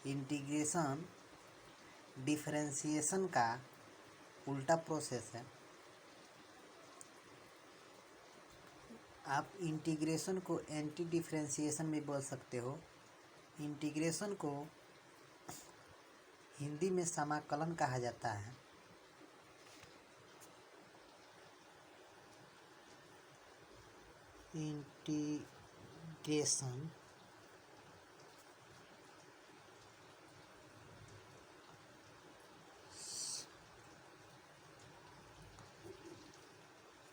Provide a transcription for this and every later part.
Integration differentiation का उल्टा process है। आप इंटीग्रेशन को एंटी डिफरेंशिएशन भी बोल सकते हो। इंटीग्रेशन को हिंदी में समाकलन कहा जाता है।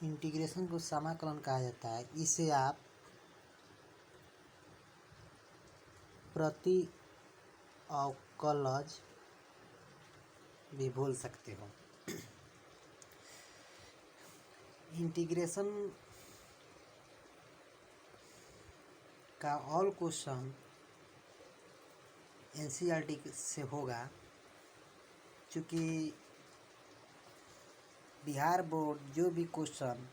इंटीग्रेशन को समाकलन कहा जाता है। इसे आप प्रति अवकलज भी बोल सकते हो। इंटीग्रेशन का ऑल क्वेश्चन एनसीईआरटी से होगा, क्योंकि बिहार बोर्ड जो भी क्वेश्चन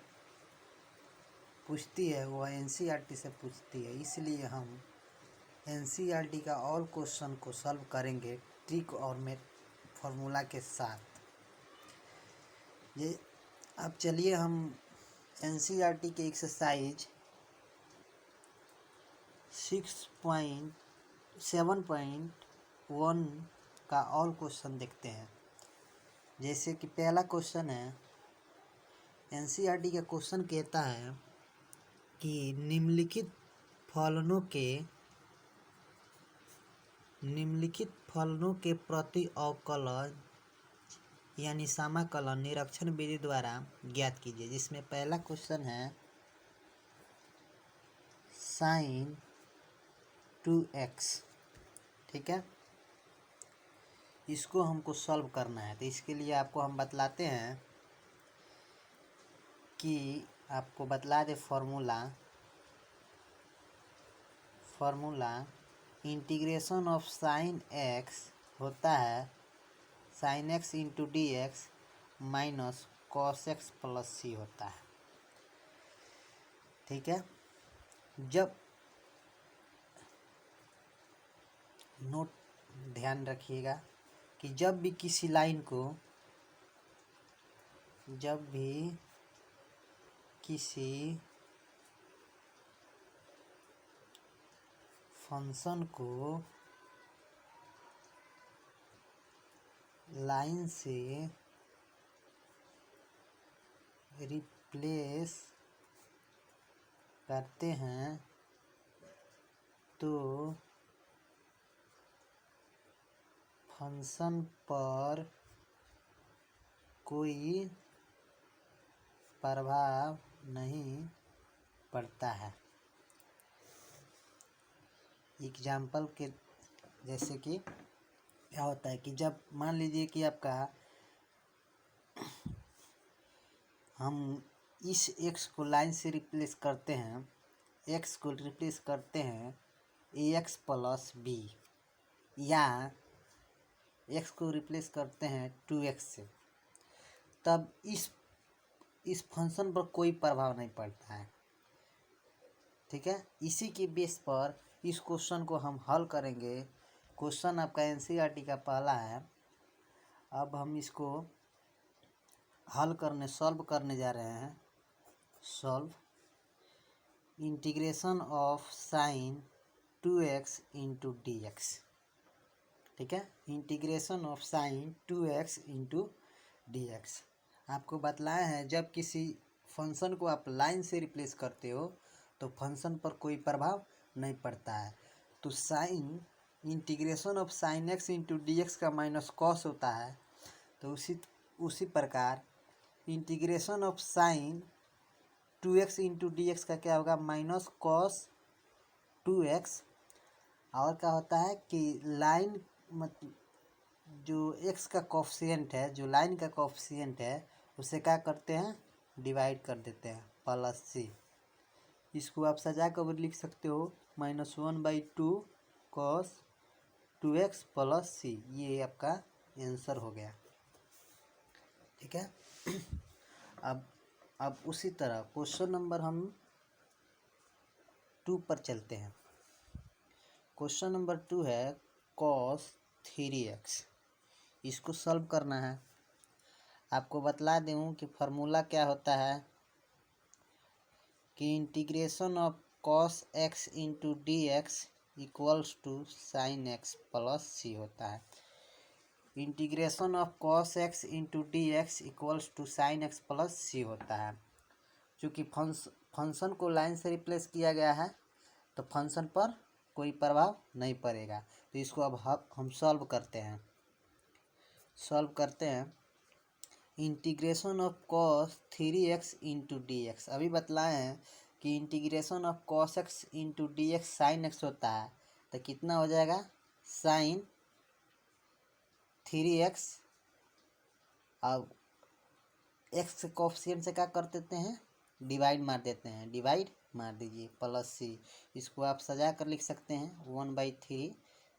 पूछती है वह एनसीईआरटी से पूछती है, इसलिए हम एनसीईआरटी का ऑल क्वेश्चन को सॉल्व करेंगे ट्रिक और फॉर्मूला के साथ। ये अब चलिए हम एनसीईआरटी के एक्सरसाइज 6.7.1 का ऑल क्वेश्चन देखते हैं। जैसे कि पहला क्वेश्चन है, एनसीईआरटी का क्वेश्चन कहता है कि निम्नलिखित फलनों के प्रति अवकलज यानी समाकलन निरीक्षण विधि द्वारा ज्ञात कीजिए। जिसमें पहला क्वेश्चन है sin 2x, ठीक है। इसको हमको सॉल्व करना है, तो इसके लिए आपको हम बतलाते हैं कि आपको बतला दे formula integration of sine x होता है sine x into d x minus cos x plus c होता है, ठीक है। जब नोट ध्यान रखिएगा कि जब भी किसी फंक्शन को लाइन से रिप्लेस करते हैं तो फंक्शन पर कोई प्रभाव नहीं पड़ता है। एग्जाम्पल के जैसे कि क्या होता है कि जब मान लीजिए कि हम इस x को लाइन से रिप्लेस करते हैं, x को रिप्लेस करते हैं ax प्लस बी, या x को रिप्लेस करते हैं 2x से, तब इस फंक्शन पर कोई प्रभाव नहीं पड़ता है, ठीक है। इसी के बेस पर इस क्वेश्चन को हम हल करेंगे। क्वेश्चन आपका एनसीईआरटी का पहला है। अब हम इसको सॉल्व करने जा रहे हैं। Solve integration of sine 2x into d x, ठीक है। Integration of sine 2x into d x आपको बतलाया है, जब किसी फंक्शन को आप लाइन से रिप्लेस करते हो तो फंक्शन पर कोई प्रभाव नहीं पड़ता है। तो sine integration of sine x into d x का माइनस कॉस होता है, तो उसी प्रकार integration of sine 2x into d x का क्या होगा, माइनस कॉस 2x। और क्या होता है कि लाइन जो x का कोफिशिएंट है, जो लाइन का कोफिशिएंट है, उसे क्या करते हैं, डिवाइड कर देते हैं प्लस सी। इसको आप सजा कर भी लिख सकते हो -1/2 cos 2x प्लस सी। ये आपका आंसर हो गया, ठीक है। अब उसी तरह क्वेश्चन नंबर हम 2 पर चलते हैं। क्वेश्चन नंबर 2 है कॉस 3x, इसको सॉल्व करना है। आपको बतला दूँ कि फार्मूला क्या होता है कि integration of cos x into d x equals to sine x plus c होता है। Integration of cos x into d x equals to sine x plus c होता है। चूँकि फंक्शन को लाइन से रिप्लेस किया गया है तो फंक्शन पर कोई प्रभाव नहीं पड़ेगा। तो इसको अब हम सॉल्व करते हैं। Integration of cos 3x into d x, अभी बतलाए हैं कि integration of cos x into d x sign x होता है। तो कितना हो जाएगा, साइन 3x, अब x के कोफिशिएंट से क्या कर देते हैं, डिवाइड मार देते हैं, डिवाइड मार दीजिए, प्लस सी। इसको आप सजा कर लिख सकते हैं 1/3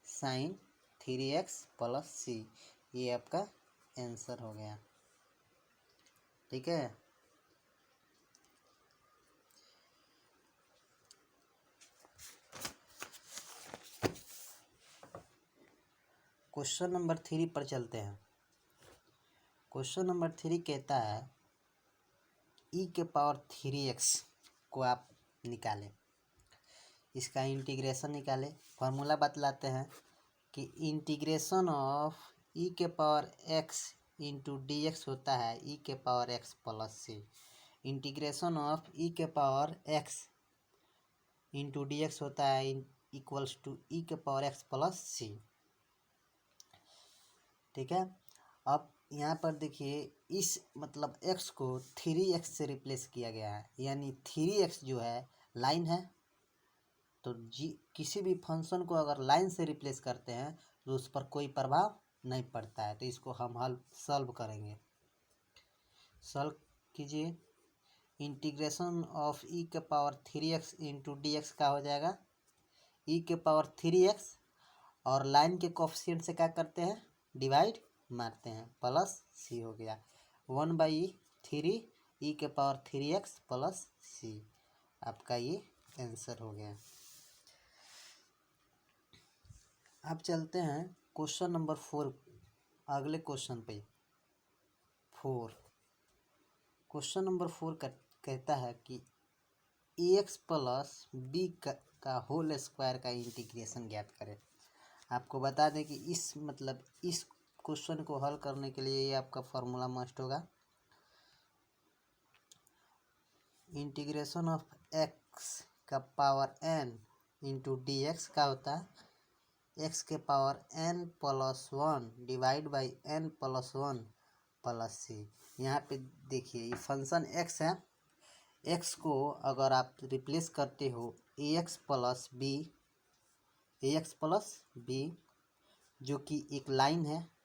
साइन 3x प्लस सी। ये आपका आंसर हो गया। ठीक है, क्वेश्चन नंबर 3 पर चलते हैं। क्वेश्चन नंबर 3 कहता है e के पावर 3x को आप निकालें, इसका इंटीग्रेशन निकालें। फार्मूला बतलाते हैं कि इंटीग्रेशन ऑफ e के power x into d x होता है e के power x plus c. Integration of e के power x into d x होता है इक्वल्स टू e के पावर x प्लस सी। ठीक है, अब यहाँ पर देखिए इस मतलब x को 3x से रिप्लेस किया गया है, यानी 3x जो है लाइन है। तो किसी भी फंक्शन को अगर लाइन से रिप्लेस करते हैं तो उस पर कोई प्रभाव नहीं पड़ता है। तो इसको हम हल सॉल्व करेंगे। सॉल्व कीजिए। इंटीग्रेशन ऑफ e के power 3x into d x का हो जाएगा e के पावर 3x, और लाइन के कोफिशिएंट से क्या करते हैं, डिवाइड मारते हैं, प्लस सी हो गया 1/3 e के पावर 3x प्लस सी। आपका ये आंसर हो गया। अब चलते हैं क्वेश्चन नंबर 4, अगले क्वेश्चन पे। 4 क्वेश्चन नंबर 4 कहता है कि ax प्लस बी का होल स्क्वायर का इंटीग्रेशन ज्ञात करें। आपको बता दें कि इस क्वेश्चन को हल करने के लिए ये आपका फॉर्मूला मस्ट होगा। इंटीग्रेशन ऑफ x का power n into d x का होता है x के power n plus 1 divide by n plus 1 plus c. यहाँ पे देखिए ये फंक्शन x है, x को अगर आप रिप्लेस करते हो ax प्लस b जो कि एक लाइन है।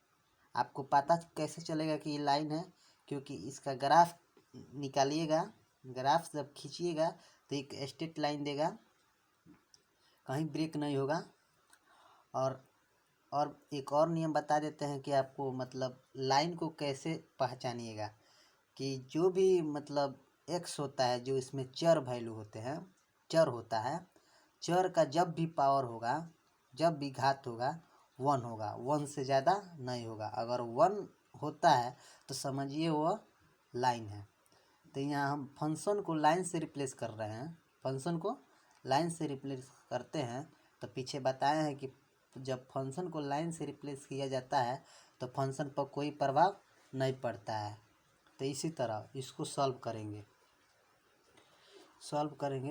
आपको पता कैसे चलेगा कि ये लाइन है, क्योंकि इसका ग्राफ निकालिएगा, ग्राफ जब खींचिएगा तो एक स्ट्रेट लाइन देगा, कहीं ब्रेक नहीं होगा। और एक और नियम बता देते हैं कि आपको लाइन को कैसे पहचानिएगा कि जो भी x होता है, जो इसमें चर वैल्यू होते हैं, चर होता है, चर का जब भी पावर होगा, जब भी घात होगा 1 होगा, 1 से ज़्यादा नहीं होगा। अगर 1 होता है तो समझिए वो लाइन है। तो यहाँ हम फंक्शन को लाइन से रिप्लेस कर रहे हैं, फंक्शन को लाइन से रिप्लेस करते हैं। तो पीछे बताए हैं कि जब फंक्शन को लाइन से रिप्लेस किया जाता है तो फंक्शन पर कोई प्रभाव नहीं पड़ता है। तो इसी तरह इसको सॉल्व करेंगे।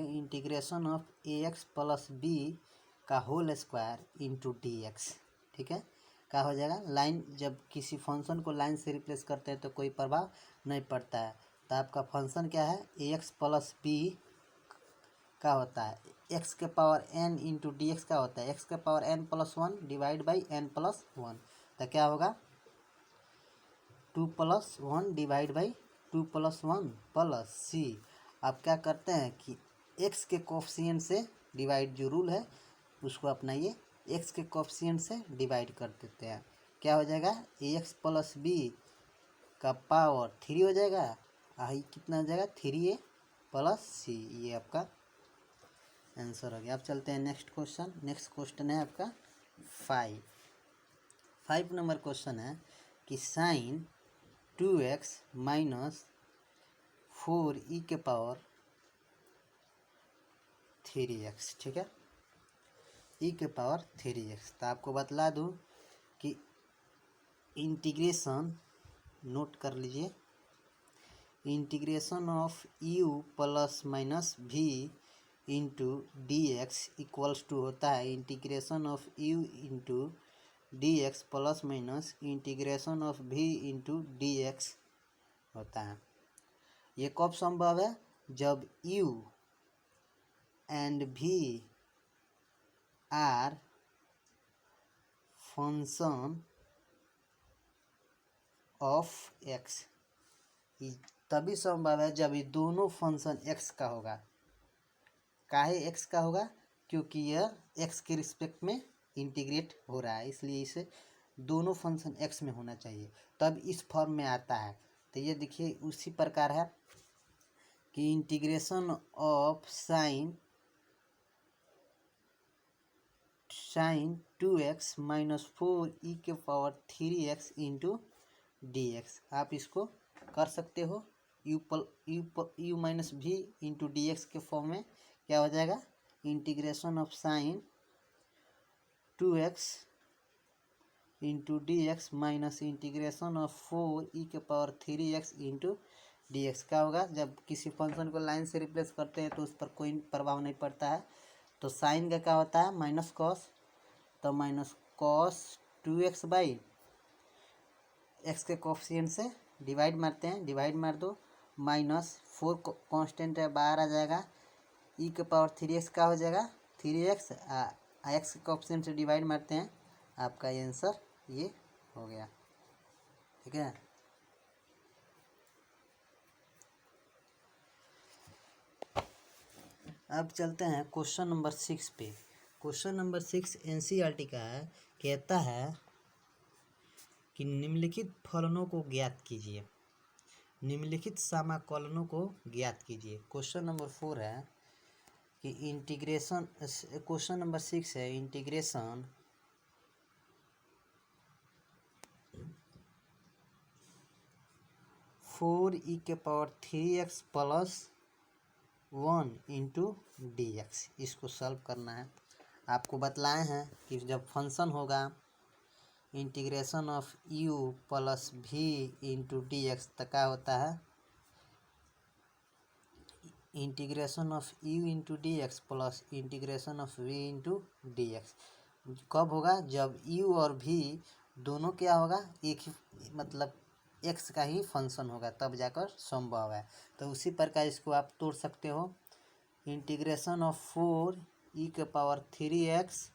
Integration of ax plus b का whole square into d x. ठीक है, क्या हो जाएगा, लाइन जब किसी फंक्शन को लाइन से रिप्लेस करते हैं तो कोई प्रभाव नहीं पड़ता है। तो आपका फंक्शन क्या है, ax प्लस बी का होता है x के power n into d x का होता है x के power n plus 1 divide by n plus 1। तो क्या होगा, 2 plus 1 divide by 2 plus 1 plus c. आप क्या करते हैं कि x के कोफिशिएंट से डिवाइड जो रूल है उसको अपनाइए, x के कोफिशिएंट से डिवाइड कर देते हैं। क्या हो जाएगा, ax प्लस बी का पावर 3 हो जाएगा, आई कितना हो जाएगा 3a प्लस सी। ये आपका आंसर हो गया। अब चलते हैं नेक्स्ट क्वेश्चन है आपका फाइव नंबर क्वेश्चन है कि sign 2x minus 4e⁻³ 3x, ठीक है, e⁻³ तो आपको बतला दूँ कि इंटीग्रेशन नोट कर लीजिए, integration of u plus minus v into d x equals to होता है integration of u into d x plus minus integration of v into d x होता है। ये कब संभव है? जब u and v are function of x, तभी संभव है जब ये दोनों फंक्शन x का होगा। काहे x का होगा? क्योंकि यह x के रिस्पेक्ट में इंटीग्रेट हो रहा है, इसलिए इसे दोनों फंक्शन x में होना चाहिए, तब इस फॉर्म में आता है। तो ये देखिए उसी प्रकार है कि integration of sine 2x minus 4e⁻³ into d x, आप इसको कर सकते हो u minus v into d x के फॉर्म में। क्या हो जाएगा? Integration of sine 2x into d x minus integration of 4e⁻³ into d x. क्या होगा? जब किसी फंक्शन को लाइन से रिप्लेस करते हैं तो उस पर कोई प्रभाव नहीं पड़ता है, तो साइन का क्या होता है? माइनस कॉस, तो minus cos 2x by x के कोफिशिएंट से डिवाइड मारते हैं, डिवाइड मार दो, माइनस 4 कांस्टेंट है बाहर आ जाएगा, e⁻³ का हो जाएगा 3x, एक्स के कोफिशिएंट से डिवाइड मारते हैं, आपका आंसर ये हो गया, ठीक है। अब चलते हैं क्वेश्चन नंबर 6 पे। क्वेश्चन नंबर 6 एनसीईआरटी का है, कहता है कि निम्नलिखित फलनों को ज्ञात कीजिए, निम्नलिखित समाकलनों को ज्ञात कीजिए। क्वेश्चन नंबर 4 है कि इंटीग्रेशन, क्वेश्चन नंबर 6 है integration four e⁻³ plus 1 into d x, इसको सॉल्व करना है। आपको बतलाए हैं कि जब फंक्शन होगा integration of u plus v into d x, तो क्या होता है? Integration of u into d x plus integration of v into d x कब होगा? जब u और v दोनों क्या होगा? एक ही, मतलब x का ही फंक्शन होगा, तब जाकर संभव है। तो उसी प्रकार इसको आप तोड़ सकते हो, integration of 4e⁻³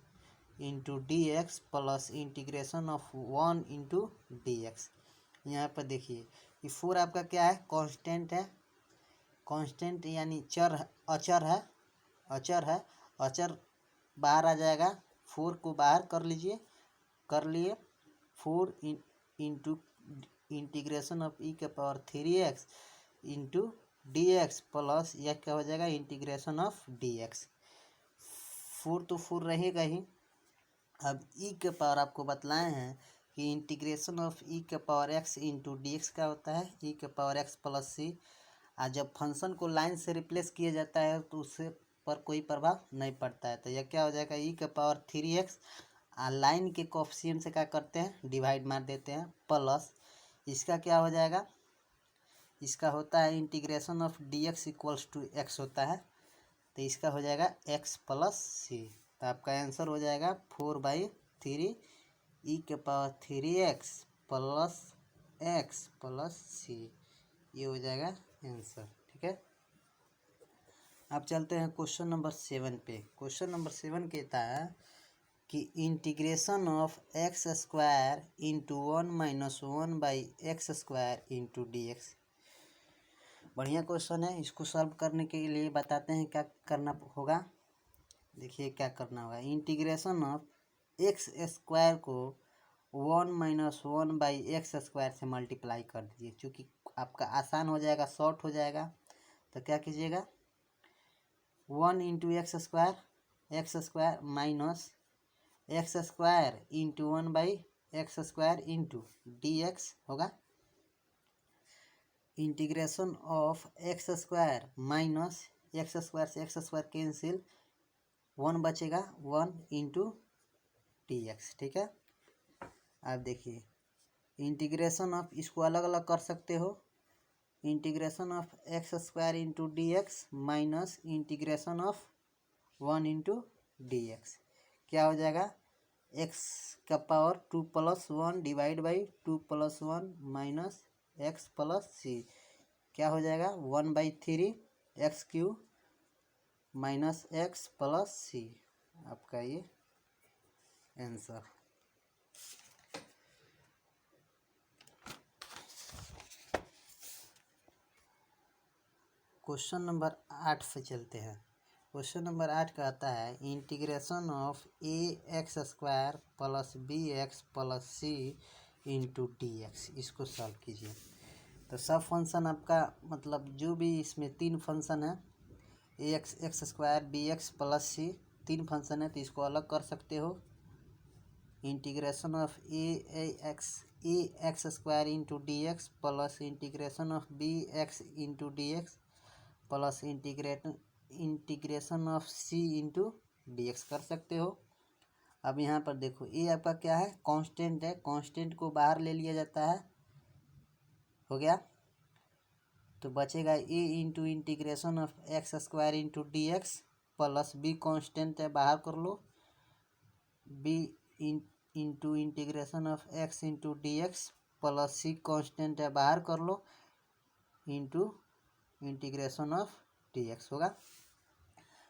into d x plus integration of 1 into d x. यहाँ पर देखिए ये 4 आपका क्या है? कांस्टेंट है, कांस्टेंट यानी अचर है, अचर बाहर आ जाएगा, 4 को बाहर कर लीजिए, कर लिए, 4 into integration of e⁻³ into d x plus यह क्या हो जाएगा? Integration of d x. 4 तो 4 रहेगा ही। अब e के पावर आपको बतलाए हैं कि integration of e⁻x into d x क्या होता है? e⁻x plus c। आज जब फंक्शन को लाइन से रिप्लेस किया जाता है तो उससे पर कोई प्रभाव नहीं पड़ता है, तो यह क्या हो जाएगा? e⁻³ लाइन के कोफिशिएंट से क्या करते हैं? डिवाइड मार देते हैं, प्लस इसका क्या हो जाएगा? इसका होता है integration of d x equals to x होता है, तो इसका हो जाएगा x प्लस सी। तो आपका आंसर हो जाएगा 4/3 e⁻³ plus x plus c, ये हो जाएगा आंसर, ठीक है। अब चलते हैं क्वेश्चन नंबर 7 पे। क्वेश्चन नंबर 7 कहता है कि integration of x² into 1 minus 1/x² into d x. बढ़िया क्वेश्चन है, इसको सॉल्व करने के लिए बताते हैं क्या करना होगा। देखिए क्या करना होगा, इंटीग्रेशन ऑफ x² को 1 माइनस 1/x² से मल्टीप्लाई कर दीजिए, क्योंकि आपका आसान हो जाएगा, शॉर्ट हो जाएगा। तो क्या कीजिएगा, 1 into x² minus x square into 1/x² into dx होगा। Integration of x square minus x square से एक्स स्क्वायर कैंसिल, 1 बचेगा 1 इंटू dx। ठीक है, आप देखिए इंटीग्रेशन ऑफ, इसको अलग अलग कर सकते हो, integration of x square into dx minus integration of 1 into dx क्या हो जाएगा, x का power 2+1 divide by 2+1 minus x plus c क्या हो जाएगा 1/3 x³ माइनस एक्स प्लस सी। आपका ये आंसर। क्वेश्चन नंबर 8 पे चलते हैं। क्वेश्चन नंबर 8 कहता है integration of ax² plus bx plus c into dx, इसको सॉल्व कीजिए। तो सब फंक्शन आपका मतलब जो भी इसमें 3 फंक्शन है, ax² bx प्लस सी 3 फंक्शन है, तो इसको अलग कर सकते हो। Integration of ax² into dx plus integration of bx into dx plus integration of c into dx कर सकते हो। अब यहाँ पर देखो ये आपका क्या है, कांस्टेंट है, कांस्टेंट को बाहर ले लिया जाता है, हो गया। तो बचेगा a into integration of x² into dx plus b constant है, बाहर कर लो, b into integration of x into dx plus c constant है, बाहर कर लो, इंटू इंटीग्रेशन ऑफ dx होगा।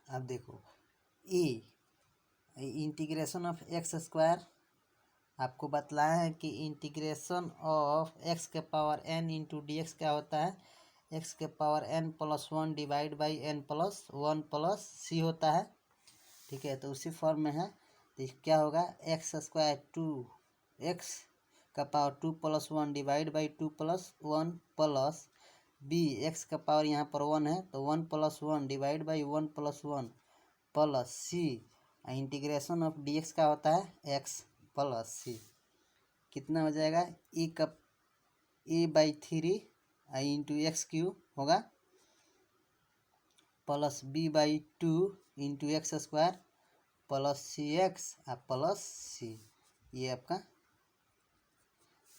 अब देखो ए इंटीग्रेशन ऑफ x² आपको बतलाया है कि इंटीग्रेशन ऑफ x के पावर n इंटू dx क्या होता है, x के power n+1 divide by n+1 plus c होता है। ठीक है, तो उसी फॉर्म में है, तो क्या होगा x² 2x का power 2+1 divide by 2+1 plus b x का पावर यहाँ पर 1 है, तो 1+1 divide by 1+1 plus c, integration of dx का होता है x प्लस सी, कितना हो जाएगा a/3 इंटू x³ होगा plus b/2 into x² plus cx plus c. ये आपका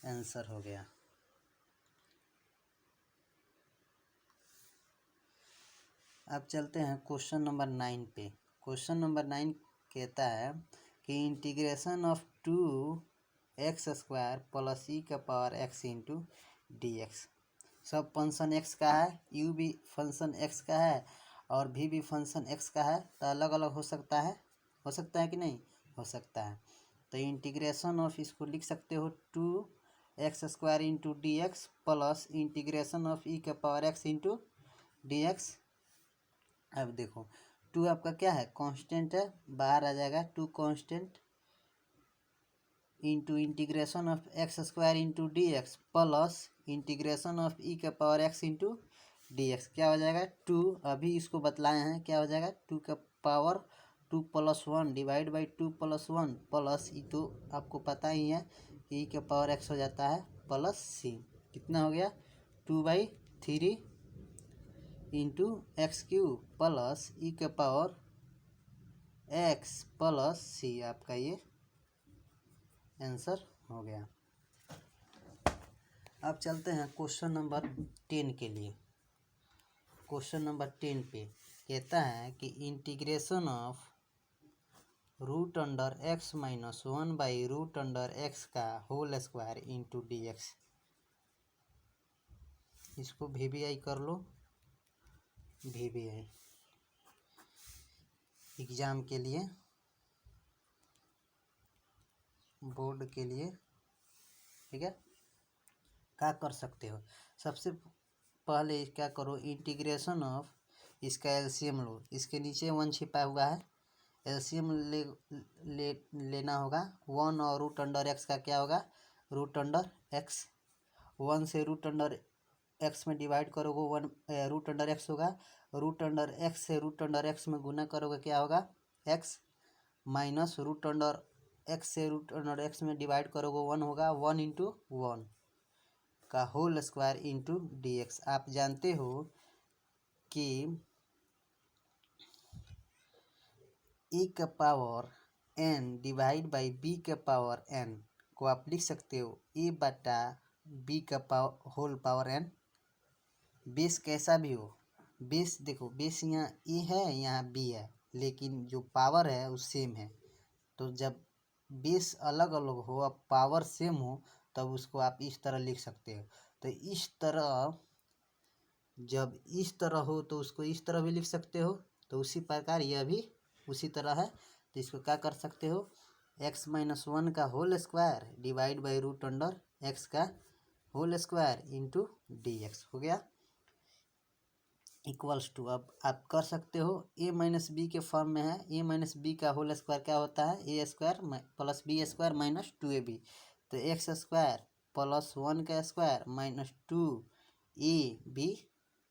आंसर हो गया। अब चलते हैं क्वेश्चन नंबर 9 पे। क्वेश्चन नंबर 9 कहता है कि इंटीग्रेशन ऑफ 2x² प्लस ई का पावर x इंटू dx, सब फंक्शन x का है, u भी फंक्शन x का है और v भी फंक्शन x का है, तो अलग अलग हो सकता है कि नहीं हो सकता है। तो इंटीग्रेशन ऑफ, इसको लिख सकते हो 2x² into dx plus integration of e का पावर x इंटू dx। अब देखो 2 आपका क्या है, कांस्टेंट है, बाहर आ जाएगा 2 constant into integration of x² into dx plus integration of e का पावर x इंटू dx क्या हो जाएगा 2, अभी इसको बतलाए हैं, क्या हो जाएगा 2 का पावर 2+1 डिवाइड बाई 2+1 प्लस ई, तो आपको पता ही है ई का पावर x हो जाता है प्लस सी, कितना हो गया 2/3 इंटू x³ प्लस ई के पावर x प्लस सी, आपका ये आंसर हो गया। अब चलते हैं क्वेश्चन नंबर 10 के लिए। क्वेश्चन नंबर 10 पे कहता है कि integration of √x minus 1/√x का होल स्क्वायर इंटू dx, इसको VBI कर लो, VBI एग्ज़ाम के लिए, बोर्ड के लिए। ठीक है, क्या कर सकते हो, सबसे पहले क्या करो, इंटीग्रेशन ऑफ, इसका एलसीएम लो, इसके नीचे 1 छिपा हुआ है, एलसीएम लेना होगा 1 और √x का क्या होगा √x, 1 से √x में डिवाइड करोगे 1 √x होगा, √x से √x में गुना करोगे क्या होगा x, माइनस एक्स से रूट अंडर एक्स में डिवाइड करोगे 1 होगा, 1 इंटू 1 का whole square into d x. आप जानते हो कि ए का power n divide by b का पावर एन को आप लिख सकते हो ए बटा बी का power whole power n. Base कैसा भी हो, बेस देखो, बेस यहाँ ए है, यहाँ बी है, लेकिन जो पावर है वो सेम है। तो जब बेस अलग अलग हो अब पावर सेम हो तब उसको आप इस तरह लिख सकते हो। तो इस तरह जब इस तरह हो तो उसको इस तरह भी लिख सकते हो। तो उसी प्रकार यह भी उसी तरह है। तो इसको क्या कर सकते हो, एक्स माइनस 1 का whole square divide by root under x का whole square into d x हो गया इक्वल्स टू। अब आप कर सकते हो ए माइनस बी के फॉर्म में है। ए माइनस बी का होल स्क्वायर क्या होता है, a square plus b square minus 2ab। तो एक्स स्क्वायर प्लस 1 का square minus 2ab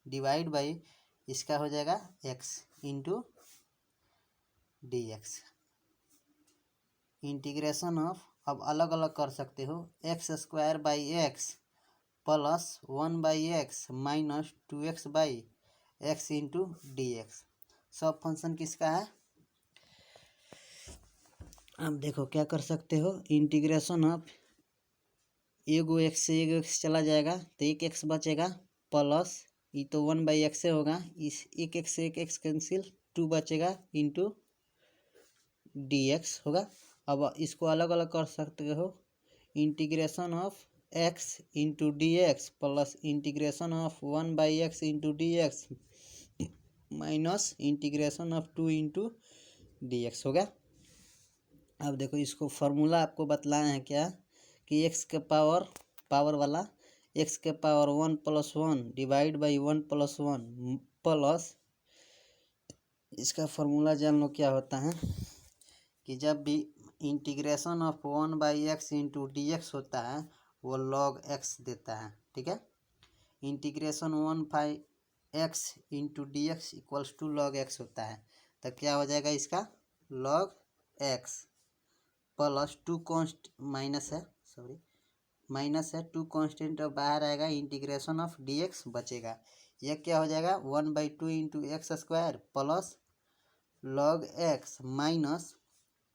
divide by इसका हो जाएगा x into d x. Integration of, अब अलग अलग कर सकते हो, x square by x plus 1 by x minus 2x by x into d x. सब फंक्शन किसका है, अब देखो क्या कर सकते हो, इंटीग्रेशन ऑफ एगो एक्स से एगो एक्स चला जाएगा तो एक एक्स बचेगा प्लस ये तो 1 बाई एक्स से होगा, इस एक एक्स से एक एक्स कैंसिल 2 बचेगा इंटू डी एक्स होगा। अब इसको अलग अलग कर सकते हो, integration of x into d x plus integration of 1 by x into d x minus integration of 2 into d x हो गया। अब देखो इसको फार्मूला आपको बतलाए हैं क्या कि एक्स के पावर वाला एक्स के power 1 plus 1 divide by 1 plus 1 plus इसका फार्मूला जान लो क्या होता है कि जब भी integration of 1 by x into d x होता है वो लॉग एक्स देता है, ठीक है। Integration 1 by x into d x equals to log x होता है। तो क्या हो जाएगा इसका log x plus 2 const minus है, सॉरी माइनस है 2 कॉन्स्टेंट और बाहर आएगा इंटीग्रेशन ऑफ डी एक्स बचेगा। यह क्या हो जाएगा 1 by 2 into x square plus log x minus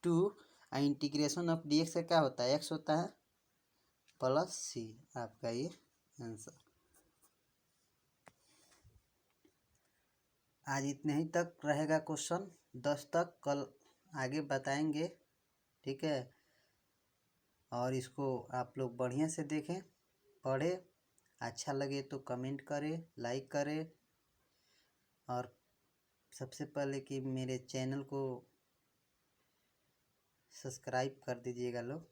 2 integration of d x का क्या होता है एक्स होता है प्लस सी। आपका ये आंसर। आज इतने ही तक रहेगा क्वेश्चन, 10 तक कल आगे बताएंगे, ठीक है। और इसको आप लोग बढ़िया से देखें, पढ़े, अच्छा लगे तो कमेंट करें, लाइक करें, और सबसे पहले कि मेरे चैनल को सब्सक्राइब कर दीजिएगा लोग।